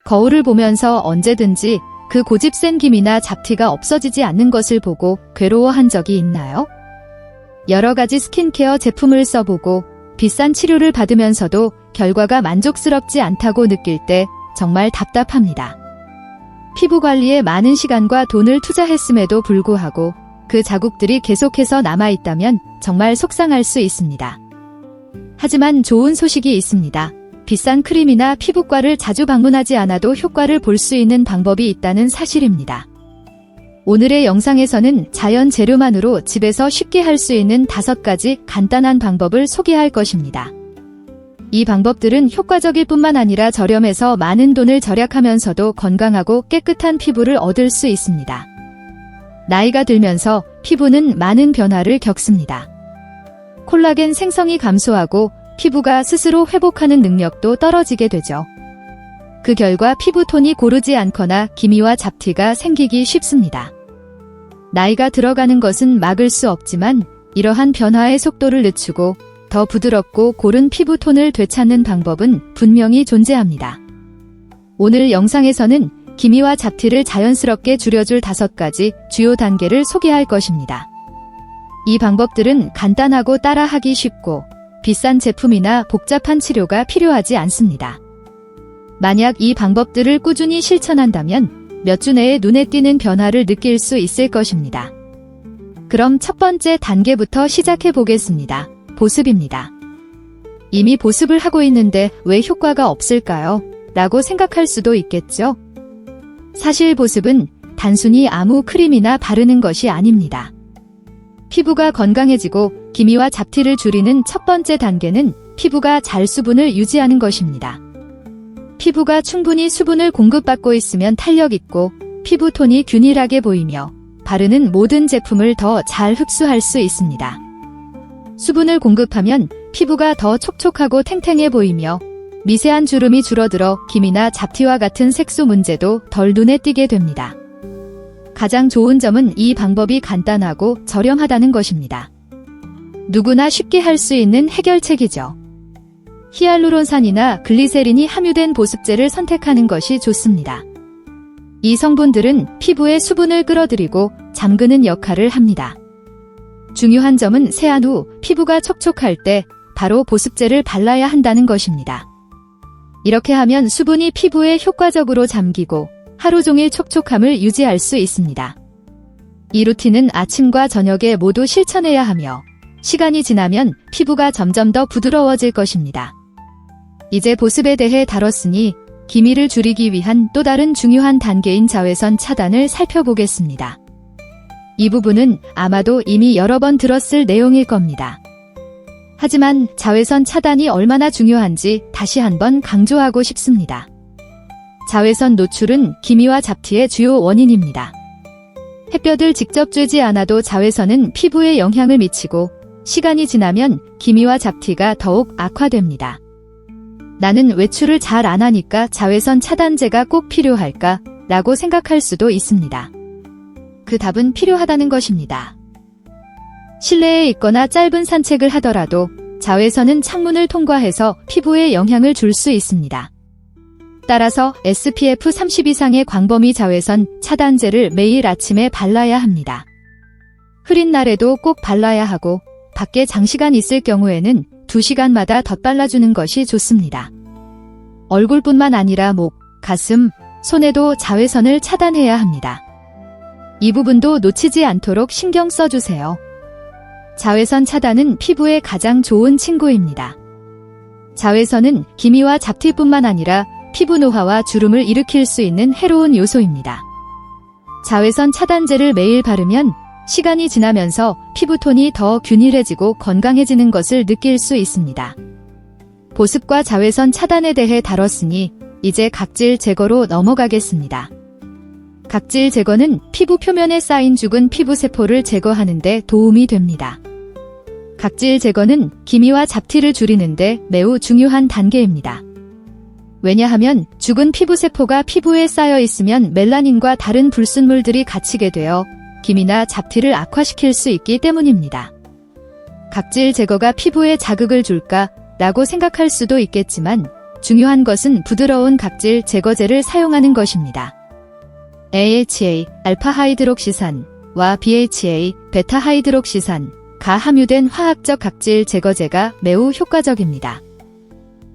거울을 보면서 언제든지 그 고집센 기미나 잡티가 없어지지 않는 것을 보고 괴로워한 적이 있나요? 여러 가지 스킨케어 제품을 써보고 비싼 치료를 받으면서도 결과가 만족스럽지 않다고 느낄 때 정말 답답합니다. 피부 관리에 많은 시간과 돈을 투자했음에도 불구하고 그 자국들이 계속해서 남아있다면 정말 속상할 수 있습니다. 하지만 좋은 소식이 있습니다. 비싼 크림이나 피부과를 자주 방문하지 않아도 효과를 볼 수 있는 방법이 있다는 사실입니다. 오늘의 영상에서는 자연 재료만으로 집에서 쉽게 할 수 있는 5가지 간단한 방법을 소개할 것입니다. 이 방법들은 효과적일 뿐만 아니라 저렴해서 많은 돈을 절약하면서도 건강하고 깨끗한 피부를 얻을 수 있습니다. 나이가 들면서 피부는 많은 변화를 겪습니다. 콜라겐 생성이 감소하고 피부가 스스로 회복하는 능력도 떨어지게 되죠. 그 결과 피부톤이 고르지 않거나 기미와 잡티가 생기기 쉽습니다. 나이가 들어가는 것은 막을 수 없지만 이러한 변화의 속도를 늦추고 더 부드럽고 고른 피부톤을 되찾는 방법은 분명히 존재합니다. 오늘 영상에서는 기미와 잡티를 자연스럽게 줄여줄 5가지 주요 단계를 소개할 것입니다. 이 방법들은 간단하고 따라하기 쉽고 비싼 제품이나 복잡한 치료가 필요하지 않습니다. 만약 이 방법들을 꾸준히 실천한다면 몇 주 내에 눈에 띄는 변화를 느낄 수 있을 것입니다. 그럼 첫 번째 단계부터 시작해 보겠습니다. 보습입니다. 이미 보습을 하고 있는데 왜 효과가 없을까요? 라고 생각할 수도 있겠죠? 사실 보습은 단순히 아무 크림이나 바르는 것이 아닙니다. 피부가 건강해지고 기미와 잡티를 줄이는 첫 번째 단계는 피부가 잘 수분을 유지하는 것입니다. 피부가 충분히 수분을 공급받고 있으면 탄력 있고 피부톤이 균일하게 보이며 바르는 모든 제품을 더 잘 흡수할 수 있습니다. 수분을 공급하면 피부가 더 촉촉하고 탱탱해 보이며 미세한 주름이 줄어들어 기미나 잡티와 같은 색소 문제도 덜 눈에 띄게 됩니다. 가장 좋은 점은 이 방법이 간단하고 저렴하다는 것입니다. 누구나 쉽게 할 수 있는 해결책이죠. 히알루론산이나 글리세린이 함유된 보습제를 선택하는 것이 좋습니다. 이 성분들은 피부의 수분을 끌어들이고 잠그는 역할을 합니다. 중요한 점은 세안 후 피부가 촉촉할 때 바로 보습제를 발라야 한다는 것입니다. 이렇게 하면 수분이 피부에 효과적으로 잠기고 하루 종일 촉촉함을 유지할 수 있습니다. 이 루틴은 아침과 저녁에 모두 실천해야 하며 시간이 지나면 피부가 점점 더 부드러워질 것입니다. 이제 보습에 대해 다뤘으니 기미를 줄이기 위한 또 다른 중요한 단계인 자외선 차단을 살펴보겠습니다. 이 부분은 아마도 이미 여러 번 들었을 내용일 겁니다. 하지만 자외선 차단이 얼마나 중요한지 다시 한번 강조하고 싶습니다. 자외선 노출은 기미와 잡티의 주요 원인입니다. 햇볕을 직접 쬐지 않아도 자외선은 피부에 영향을 미치고 시간이 지나면 기미와 잡티가 더욱 악화됩니다. 나는 외출을 잘 안 하니까 자외선 차단제가 꼭 필요할까? 라고 생각할 수도 있습니다. 그 답은 필요하다는 것입니다. 실내에 있거나 짧은 산책을 하더라도 자외선은 창문을 통과해서 피부에 영향을 줄 수 있습니다. 따라서 SPF 30 이상의 광범위 자외선 차단제를 매일 아침에 발라야 합니다. 흐린 날에도 꼭 발라야 하고 밖에 장시간 있을 경우에는 2시간마다 덧발라주는 것이 좋습니다. 얼굴뿐만 아니라 목, 가슴, 손에도 자외선을 차단해야 합니다. 이 부분도 놓치지 않도록 신경 써주세요. 자외선 차단은 피부에 가장 좋은 친구입니다. 자외선은 기미와 잡티뿐만 아니라 피부 노화와 주름을 일으킬 수 있는 해로운 요소입니다. 자외선 차단제를 매일 바르면 시간이 지나면서 피부톤이 더 균일해지고 건강해지는 것을 느낄 수 있습니다. 보습과 자외선 차단에 대해 다뤘으니 이제 각질 제거로 넘어가겠습니다. 각질 제거는 피부 표면에 쌓인 죽은 피부 세포를 제거하는 데 도움이 됩니다. 각질 제거는 기미와 잡티를 줄이는 데 매우 중요한 단계입니다. 왜냐하면 죽은 피부 세포가 피부에 쌓여 있으면 멜라닌과 다른 불순물들이 갇히게 되어 기미나 잡티를 악화시킬 수 있기 때문입니다. 각질 제거가 피부에 자극을 줄까? 라고 생각할 수도 있겠지만 중요한 것은 부드러운 각질 제거제를 사용하는 것입니다. AHA, 알파하이드록시산과 BHA, 베타하이드록시산가 함유된 화학적 각질 제거제가 매우 효과적입니다.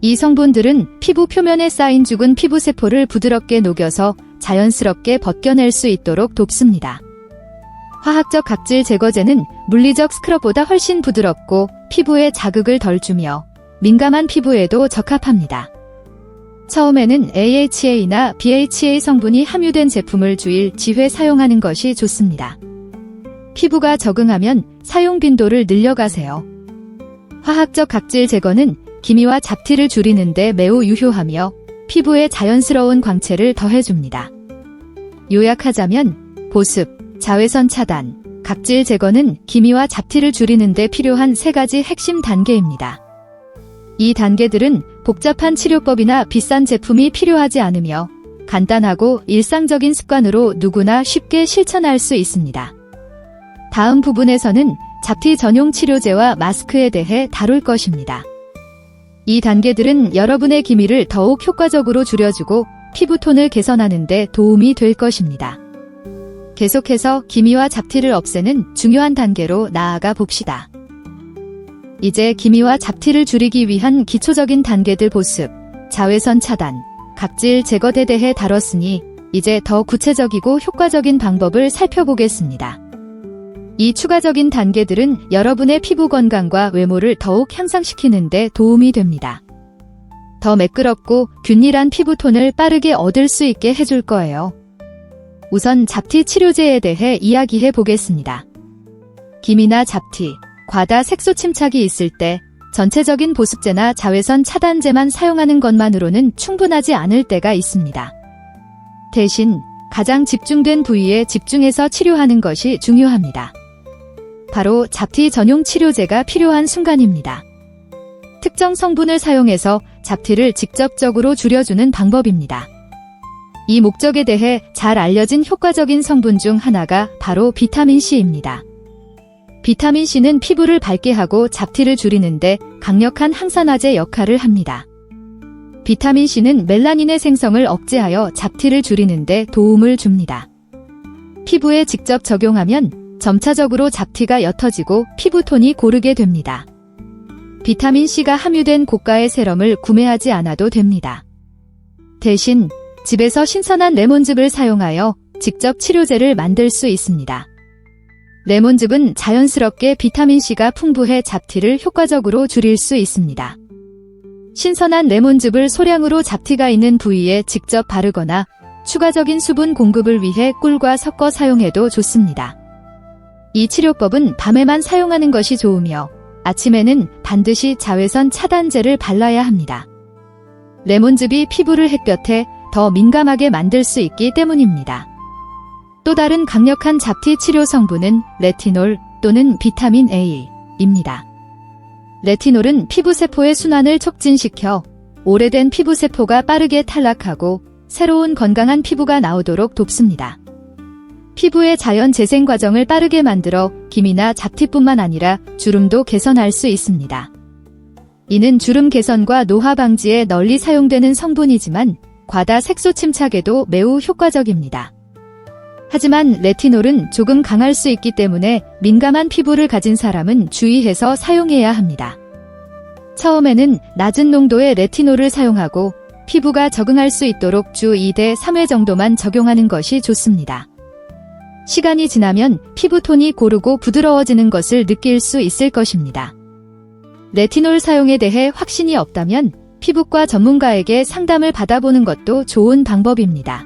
이 성분들은 피부 표면에 쌓인 죽은 피부세포를 부드럽게 녹여서 자연스럽게 벗겨낼 수 있도록 돕습니다. 화학적 각질 제거제는 물리적 스크럽보다 훨씬 부드럽고 피부에 자극을 덜 주며 민감한 피부에도 적합합니다. 처음에는 AHA나 BHA 성분이 함유된 제품을 주일지회 사용하는 것이 좋습니다. 피부가 적응하면 사용 빈도를 늘려가세요. 화학적 각질 제거는 기미와 잡티를 줄이는 데 매우 유효하며 피부에 자연스러운 광채를 더해줍니다. 요약하자면 보습, 자외선 차단, 각질 제거는 기미와 잡티를 줄이는 데 필요한 3가지 핵심 단계입니다. 이 단계들은 복잡한 치료법이나 비싼 제품이 필요하지 않으며 간단하고 일상적인 습관으로 누구나 쉽게 실천할 수 있습니다. 다음 부분에서는 잡티 전용 치료제와 마스크에 대해 다룰 것입니다. 이 단계들은 여러분의 기미를 더욱 효과적으로 줄여주고 피부톤을 개선하는 데 도움이 될 것입니다. 계속해서 기미와 잡티를 없애는 중요한 단계로 나아가 봅시다. 이제 기미와 잡티를 줄이기 위한 기초적인 단계들 보습, 자외선 차단, 각질 제거에 대해 다뤘으니 이제 더 구체적이고 효과적인 방법을 살펴보겠습니다. 이 추가적인 단계들은 여러분의 피부 건강과 외모를 더욱 향상시키는 데 도움이 됩니다. 더 매끄럽고 균일한 피부톤을 빠르게 얻을 수 있게 해줄 거예요. 우선 잡티 치료제에 대해 이야기해 보겠습니다. 기미나 잡티, 과다 색소 침착이 있을 때 전체적인 보습제나 자외선 차단제만 사용하는 것만으로는 충분하지 않을 때가 있습니다. 대신 가장 집중된 부위에 집중해서 치료하는 것이 중요합니다. 바로 잡티 전용 치료제가 필요한 순간입니다. 특정 성분을 사용해서 잡티를 직접적으로 줄여주는 방법입니다. 이 목적에 대해 잘 알려진 효과적인 성분 중 하나가 바로 비타민C입니다. 비타민C는 피부를 밝게 하고 잡티를 줄이는데 강력한 항산화제 역할을 합니다. 비타민C는 멜라닌의 생성을 억제하여 잡티를 줄이는데 도움을 줍니다. 피부에 직접 적용하면 점차적으로 잡티가 옅어지고 피부톤이 고르게 됩니다. 비타민C가 함유된 고가의 세럼을 구매하지 않아도 됩니다. 대신 집에서 신선한 레몬즙을 사용하여 직접 치료제를 만들 수 있습니다. 레몬즙은 자연스럽게 비타민C가 풍부해 잡티를 효과적으로 줄일 수 있습니다. 신선한 레몬즙을 소량으로 잡티가 있는 부위에 직접 바르거나 추가적인 수분 공급을 위해 꿀과 섞어 사용해도 좋습니다. 이 치료법은 밤에만 사용하는 것이 좋으며 아침에는 반드시 자외선 차단제를 발라야 합니다. 레몬즙이 피부를 햇볕에 더 민감하게 만들 수 있기 때문입니다. 또 다른 강력한 잡티 치료 성분은 레티놀 또는 비타민 A입니다. 레티놀은 피부세포의 순환을 촉진시켜 오래된 피부세포가 빠르게 탈락하고 새로운 건강한 피부가 나오도록 돕습니다. 피부의 자연 재생 과정을 빠르게 만들어 기미나 잡티뿐만 아니라 주름도 개선할 수 있습니다. 이는 주름 개선과 노화 방지에 널리 사용되는 성분이지만 과다 색소 침착에도 매우 효과적입니다. 하지만 레티놀은 조금 강할 수 있기 때문에 민감한 피부를 가진 사람은 주의해서 사용해야 합니다. 처음에는 낮은 농도의 레티놀을 사용하고 피부가 적응할 수 있도록 주 2대 3회 정도만 적용하는 것이 좋습니다. 시간이 지나면 피부톤이 고르고 부드러워지는 것을 느낄 수 있을 것입니다. 레티놀 사용에 대해 확신이 없다면 피부과 전문가에게 상담을 받아보는 것도 좋은 방법입니다.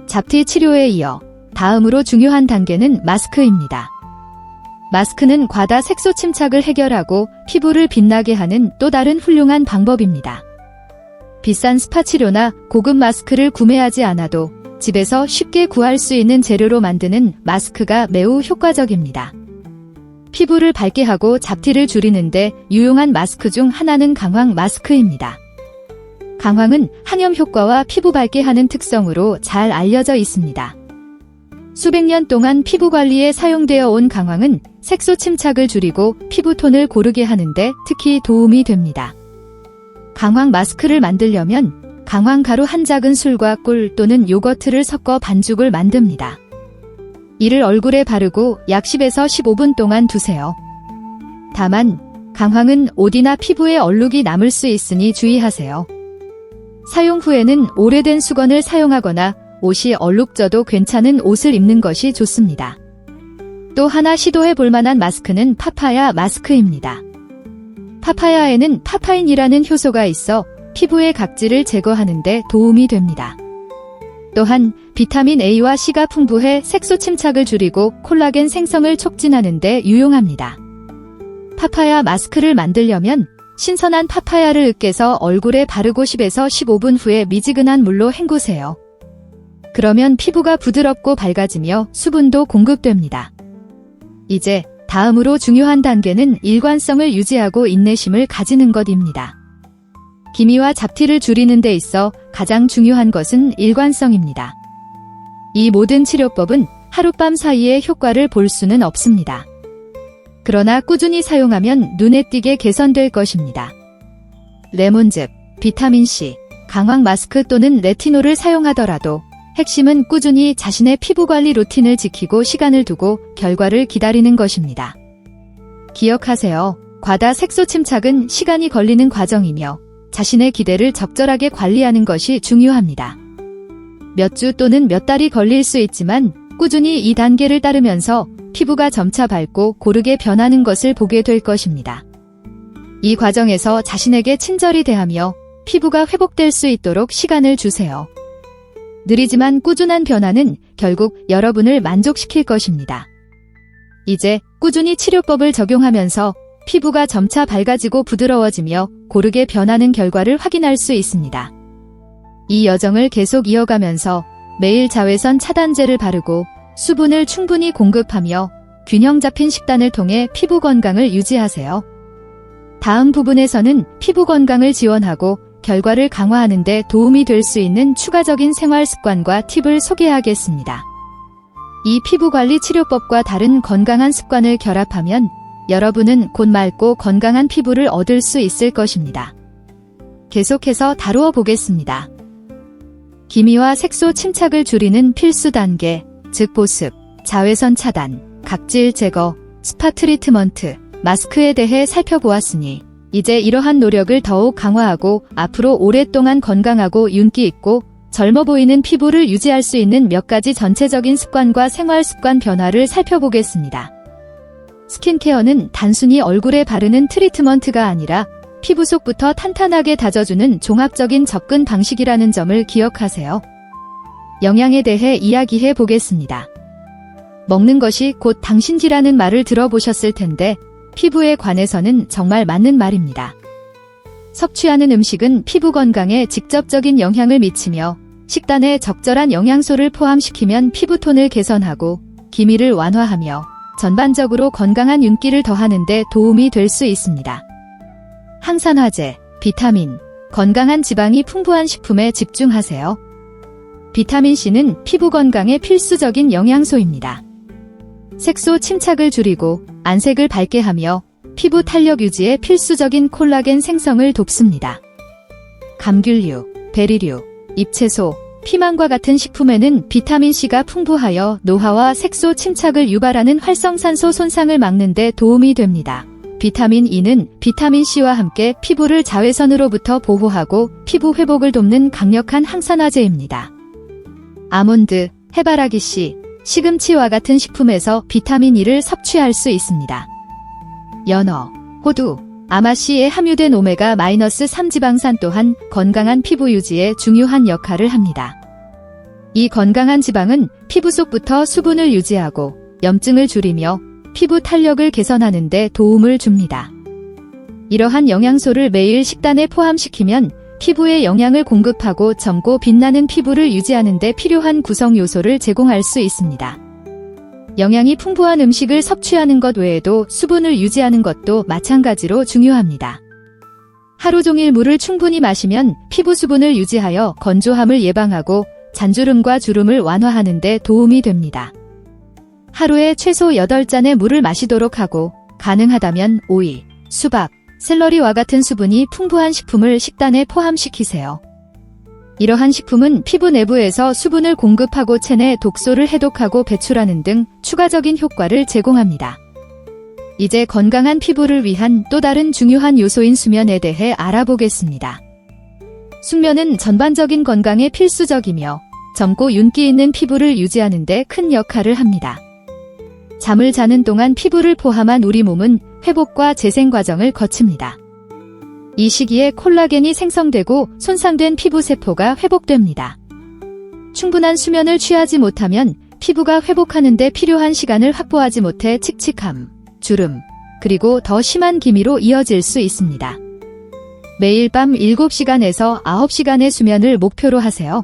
잡티 치료에 이어 다음으로 중요한 단계는 마스크입니다. 마스크는 과다 색소 침착을 해결하고 피부를 빛나게 하는 또 다른 훌륭한 방법입니다. 비싼 스파 치료나 고급 마스크를 구매하지 않아도 집에서 쉽게 구할 수 있는 재료로 만드는 마스크가 매우 효과적입니다. 피부를 밝게 하고 잡티를 줄이는데 유용한 마스크 중 하나는 강황 마스크입니다. 강황은 항염 효과와 피부 밝게 하는 특성으로 잘 알려져 있습니다. 수백 년 동안 피부 관리에 사용되어 온 강황은 색소 침착을 줄이고 피부톤을 고르게 하는데 특히 도움이 됩니다. 강황 마스크를 만들려면 강황 가루 한 작은술과 꿀 또는 요거트를 섞어 반죽을 만듭니다. 이를 얼굴에 바르고 약 10에서 15분 동안 두세요. 다만 강황은 옷이나 피부에 얼룩이 남을 수 있으니 주의하세요. 사용 후에는 오래된 수건을 사용하거나 옷이 얼룩져도 괜찮은 옷을 입는 것이 좋습니다. 또 하나 시도해 볼 만한 마스크는 파파야 마스크입니다. 파파야에는 파파인이라는 효소가 있어 피부의 각질을 제거하는 데 도움이 됩니다. 또한 비타민 A와 C가 풍부해 색소 침착을 줄이고 콜라겐 생성을 촉진하는 데 유용합니다. 파파야 마스크를 만들려면 신선한 파파야를 으깨서 얼굴에 바르고 10에서 15분 후에 미지근한 물로 헹구세요. 그러면 피부가 부드럽고 밝아지며 수분도 공급됩니다. 이제 다음으로 중요한 단계는 일관성을 유지하고 인내심을 가지는 것입니다. 기미와 잡티를 줄이는 데 있어 가장 중요한 것은 일관성입니다. 이 모든 치료법은 하룻밤 사이에 효과를 볼 수는 없습니다. 그러나 꾸준히 사용하면 눈에 띄게 개선될 것입니다. 레몬즙, 비타민C, 강황 마스크 또는 레티놀을 사용하더라도 핵심은 꾸준히 자신의 피부관리 루틴을 지키고 시간을 두고 결과를 기다리는 것입니다. 기억하세요. 과다 색소 침착은 시간이 걸리는 과정이며 자신의 기대를 적절하게 관리하는 것이 중요합니다. 몇 주 또는 몇 달이 걸릴 수 있지만 꾸준히 이 단계를 따르면서 피부가 점차 밝고 고르게 변하는 것을 보게 될 것입니다. 이 과정에서 자신에게 친절히 대하며 피부가 회복될 수 있도록 시간을 주세요. 느리지만 꾸준한 변화는 결국 여러분을 만족시킬 것입니다. 이제 꾸준히 치료법을 적용하면서 피부가 점차 밝아지고 부드러워지며 고르게 변하는 결과를 확인할 수 있습니다. 이 여정을 계속 이어가면서 매일 자외선 차단제를 바르고 수분을 충분히 공급하며 균형 잡힌 식단을 통해 피부 건강을 유지하세요. 다음 부분에서는 피부 건강을 지원하고 결과를 강화하는 데 도움이 될 수 있는 추가적인 생활 습관과 팁을 소개하겠습니다. 이 피부관리 치료법과 다른 건강한 습관을 결합하면 여러분은 곧 맑고 건강한 피부를 얻을 수 있을 것입니다. 계속해서 다루어 보겠습니다. 기미와 색소 침착을 줄이는 필수 단계, 즉 보습, 자외선 차단, 각질 제거, 스파 트리트먼트, 마스크에 대해 살펴보았으니 이제 이러한 노력을 더욱 강화하고 앞으로 오랫동안 건강하고 윤기 있고 젊어 보이는 피부를 유지할 수 있는 몇 가지 전체적인 습관과 생활 습관 변화를 살펴보겠습니다. 스킨케어는 단순히 얼굴에 바르는 트리트먼트가 아니라 피부 속부터 탄탄하게 다져주는 종합적인 접근 방식이라는 점을 기억하세요. 영양에 대해 이야기해 보겠습니다. 먹는 것이 곧 당신지라는 말을 들어보셨을 텐데 피부에 관해서는 정말 맞는 말입니다. 섭취하는 음식은 피부 건강에 직접적인 영향을 미치며 식단에 적절한 영양소를 포함시키면 피부톤을 개선하고 기미를 완화하며 전반적으로 건강한 윤기를 더하는 데 도움이 될 수 있습니다. 항산화제, 비타민, 건강한 지방이 풍부한 식품에 집중하세요. 비타민C는 피부 건강에 필수적인 영양소입니다. 색소 침착을 줄이고 안색을 밝게 하며 피부 탄력 유지에 필수적인 콜라겐 생성을 돕습니다. 감귤류, 베리류, 잎채소, 피망과 같은 식품에는 비타민C가 풍부하여 노화와 색소 침착을 유발하는 활성산소 손상을 막는 데 도움이 됩니다. 비타민 E는 비타민C와 함께 피부를 자외선으로부터 보호하고 피부 회복을 돕는 강력한 항산화제입니다. 아몬드, 해바라기씨, 시금치와 같은 식품에서 비타민 E를 섭취할 수 있습니다. 연어, 호두, 아마씨에 함유된 오메가-3 지방산 또한 건강한 피부 유지에 중요한 역할을 합니다. 이 건강한 지방은 피부 속부터 수분을 유지하고 염증을 줄이며 피부 탄력을 개선하는 데 도움을 줍니다. 이러한 영양소를 매일 식단에 포함시키면 피부에 영양을 공급하고 젊고 빛나는 피부를 유지하는 데 필요한 구성 요소를 제공할 수 있습니다. 영양이 풍부한 음식을 섭취하는 것 외에도 수분을 유지하는 것도 마찬가지로 중요합니다. 하루 종일 물을 충분히 마시면 피부 수분을 유지하여 건조함을 예방하고 잔주름과 주름을 완화하는 데 도움이 됩니다. 하루에 최소 8잔의 물을 마시도록 하고 가능하다면 오이, 수박, 샐러리와 같은 수분이 풍부한 식품을 식단에 포함시키세요. 이러한 식품은 피부 내부에서 수분을 공급하고 체내 독소를 해독하고 배출하는 등 추가적인 효과를 제공합니다. 이제 건강한 피부를 위한 또 다른 중요한 요소인 수면에 대해 알아보겠습니다. 숙면은 전반적인 건강에 필수적이며 젊고 윤기 있는 피부를 유지하는 데 큰 역할을 합니다. 잠을 자는 동안 피부를 포함한 우리 몸은 회복과 재생 과정을 거칩니다. 이 시기에 콜라겐이 생성되고 손상된 피부 세포가 회복됩니다. 충분한 수면을 취하지 못하면 피부가 회복하는 데 필요한 시간을 확보하지 못해 칙칙함, 주름, 그리고 더 심한 기미로 이어질 수 있습니다. 매일 밤 7시간에서 9시간의 수면을 목표로 하세요.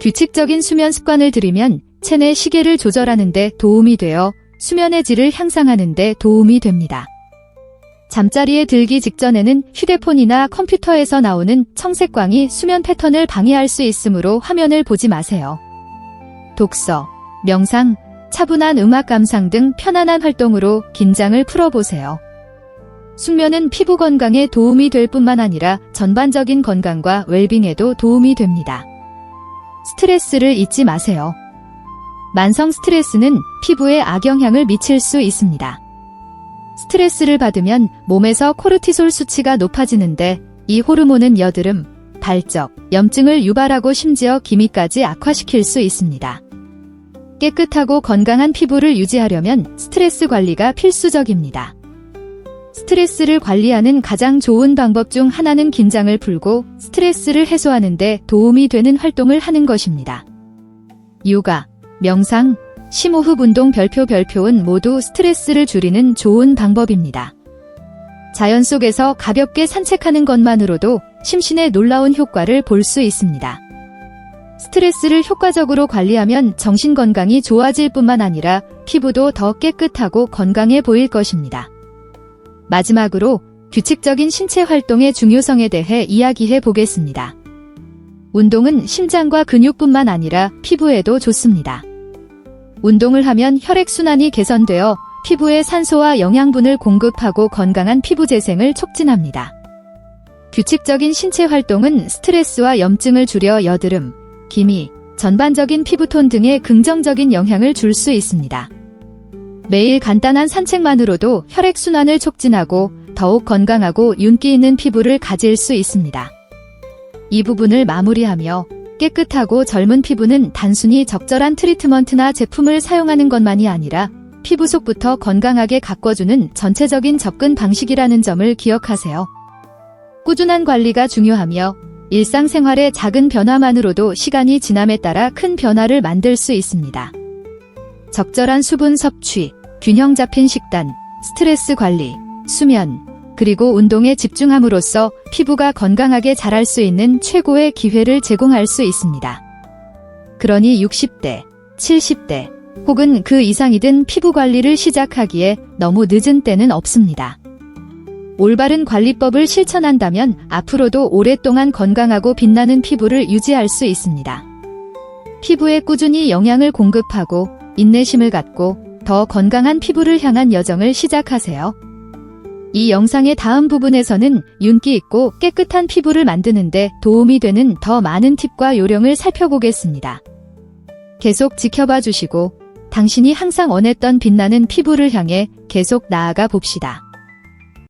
규칙적인 수면 습관을 들이면 체내 시계를 조절하는 데 도움이 되어 수면의 질을 향상하는 데 도움이 됩니다. 잠자리에 들기 직전에는 휴대폰이나 컴퓨터에서 나오는 청색광이 수면 패턴을 방해할 수 있으므로 화면을 보지 마세요. 독서, 명상, 차분한 음악 감상 등 편안한 활동으로 긴장을 풀어보세요. 숙면은 피부 건강에 도움이 될 뿐만 아니라 전반적인 건강과 웰빙에도 도움이 됩니다. 스트레스를 잊지 마세요. 만성 스트레스는 피부에 악영향을 미칠 수 있습니다. 스트레스를 받으면 몸에서 코르티솔 수치가 높아지는데 이 호르몬은 여드름, 발적, 염증을 유발하고 심지어 기미까지 악화시킬 수 있습니다. 깨끗하고 건강한 피부를 유지하려면 스트레스 관리가 필수적입니다. 스트레스를 관리하는 가장 좋은 방법 중 하나는 긴장을 풀고 스트레스를 해소하는 데 도움이 되는 활동을 하는 것입니다. 요가, 명상, 심호흡 운동 별표은 모두 스트레스를 줄이는 좋은 방법입니다. 자연 속에서 가볍게 산책하는 것만으로도 심신에 놀라운 효과를 볼 수 있습니다. 스트레스를 효과적으로 관리하면 정신 건강이 좋아질 뿐만 아니라 피부도 더 깨끗하고 건강해 보일 것입니다. 마지막으로 규칙적인 신체 활동의 중요성에 대해 이야기해 보겠습니다. 운동은 심장과 근육뿐만 아니라 피부에도 좋습니다. 운동을 하면 혈액순환이 개선되어 피부에 산소와 영양분을 공급하고 건강한 피부 재생을 촉진합니다. 규칙적인 신체 활동은 스트레스와 염증을 줄여 여드름, 기미, 전반적인 피부톤 등에 긍정적인 영향을 줄 수 있습니다. 매일 간단한 산책만으로도 혈액순환을 촉진하고 더욱 건강하고 윤기 있는 피부를 가질 수 있습니다. 이 부분을 마무리하며 깨끗하고 젊은 피부는 단순히 적절한 트리트먼트나 제품을 사용하는 것만이 아니라 피부 속부터 건강하게 가꿔주는 전체적인 접근 방식이라는 점을 기억하세요. 꾸준한 관리가 중요하며 일상생활의 작은 변화만으로도 시간이 지남에 따라 큰 변화를 만들 수 있습니다. 적절한 수분 섭취, 균형 잡힌 식단, 스트레스 관리, 수면, 그리고 운동에 집중함으로써 피부가 건강하게 자랄 수 있는 최고의 기회를 제공할 수 있습니다. 그러니 60대, 70대, 혹은 그 이상이든 피부 관리를 시작하기에 너무 늦은 때는 없습니다. 올바른 관리법을 실천한다면 앞으로도 오랫동안 건강하고 빛나는 피부를 유지할 수 있습니다. 피부에 꾸준히 영양을 공급하고 인내심을 갖고 더 건강한 피부를 향한 여정을 시작하세요. 이 영상의 다음 부분에서는 윤기 있고 깨끗한 피부를 만드는데 도움이 되는 더 많은 팁과 요령을 살펴보겠습니다. 계속 지켜봐 주시고 당신이 항상 원했던 빛나는 피부를 향해 계속 나아가 봅시다.